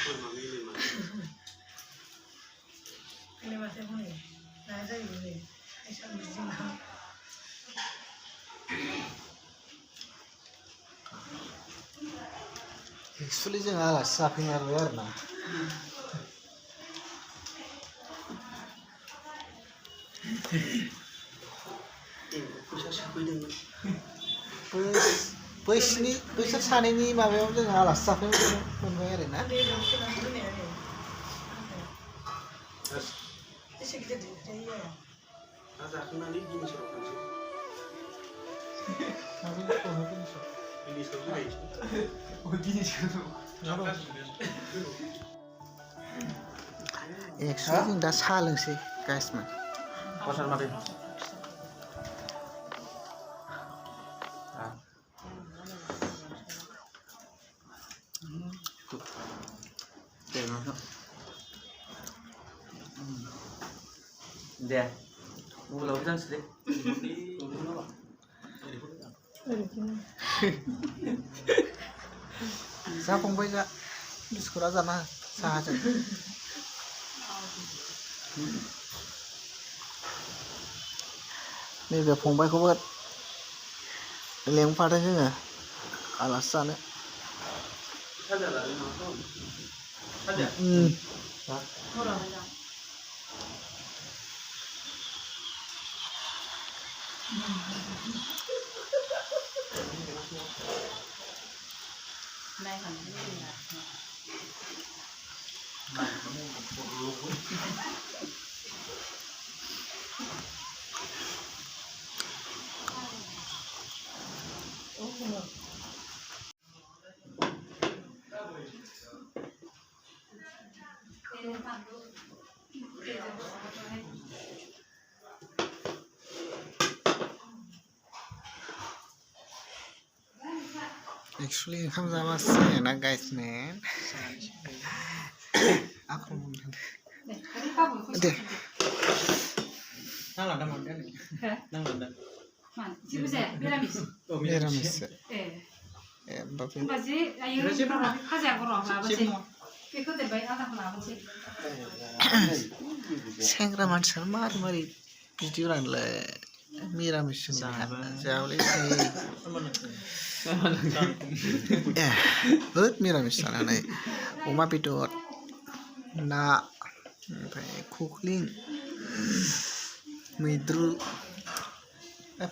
ini masih boleh nah ada ini Aisyah berzina Actually जों आलासि जाफैमारबाय आरो ना बैसोर सानैनि माबायाव जों आलासि जाफैनो मोनबाय आरो ना एसे गिदिर जायो जाखांनानै गिदिंसराव थांसै एक्सुलि जों दा साहा लोंसै गाइसमोन पसार माथो deh mula kita sedih जा फंबाय जा बिस्कुटआ जाना साहाजों नैबे फंबायखौबो लेंफादों जोङो आलासि जानो Actually ओंखाम जाबासो ना गाइसमोन आख्रमण दे नांलांदा मानदे नांलांदा जेबो जाया मिरामिस मिरामिस ए बाजि आयो फाजा गरम लाबोसै बेखौ देबाय आदाखौ लाबोसै सेंग्रा मानसिया मारै बिदि रानलाय मिरामिस जाबाय होद मिरामिस जानानै अमा बेदर ना ओमफ्राय खख्लिं मैद्रु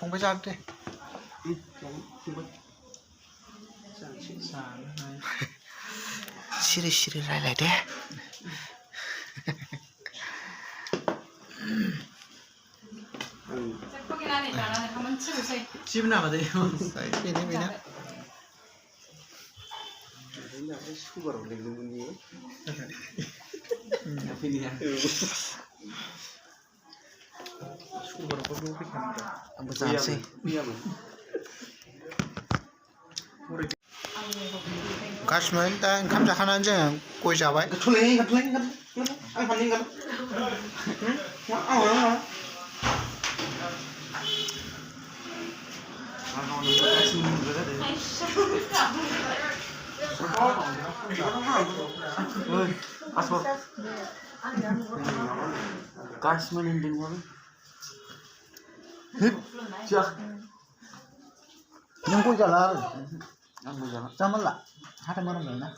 फंबाय जादो दे सिरि सिरि रायलाय दे siapa nama deh ini bina sugar udah belum ini tapi ini ya sugar apa belum pikiran ambil sih iya bang गाइसमोन दा ओंखाम जाखांनानै जोङो गय जाबाय गाथुलें आं फाननि गाथ गाइसमोन होनदों माबा नों गय जाला आरो आंबो जाला जामाला हाथाय मारांगोन ना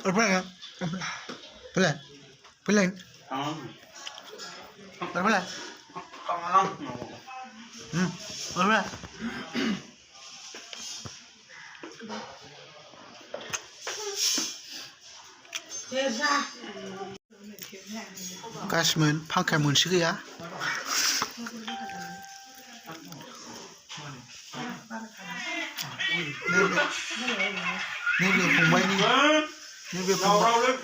Berapa? Boleh? Boleh? Berapa? Berapa? Kasman, pakai munsi ya? Ini pemain ini. Ini pemain.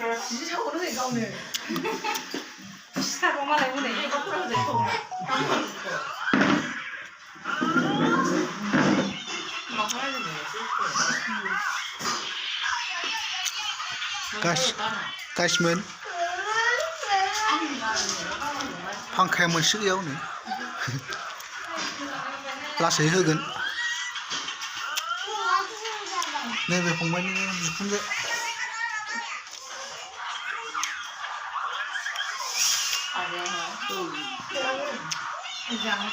गासिमोन फांखाया मोनसे गैयावनो लासै होगोन नैबे फंबायनि बिखुनजो Jangan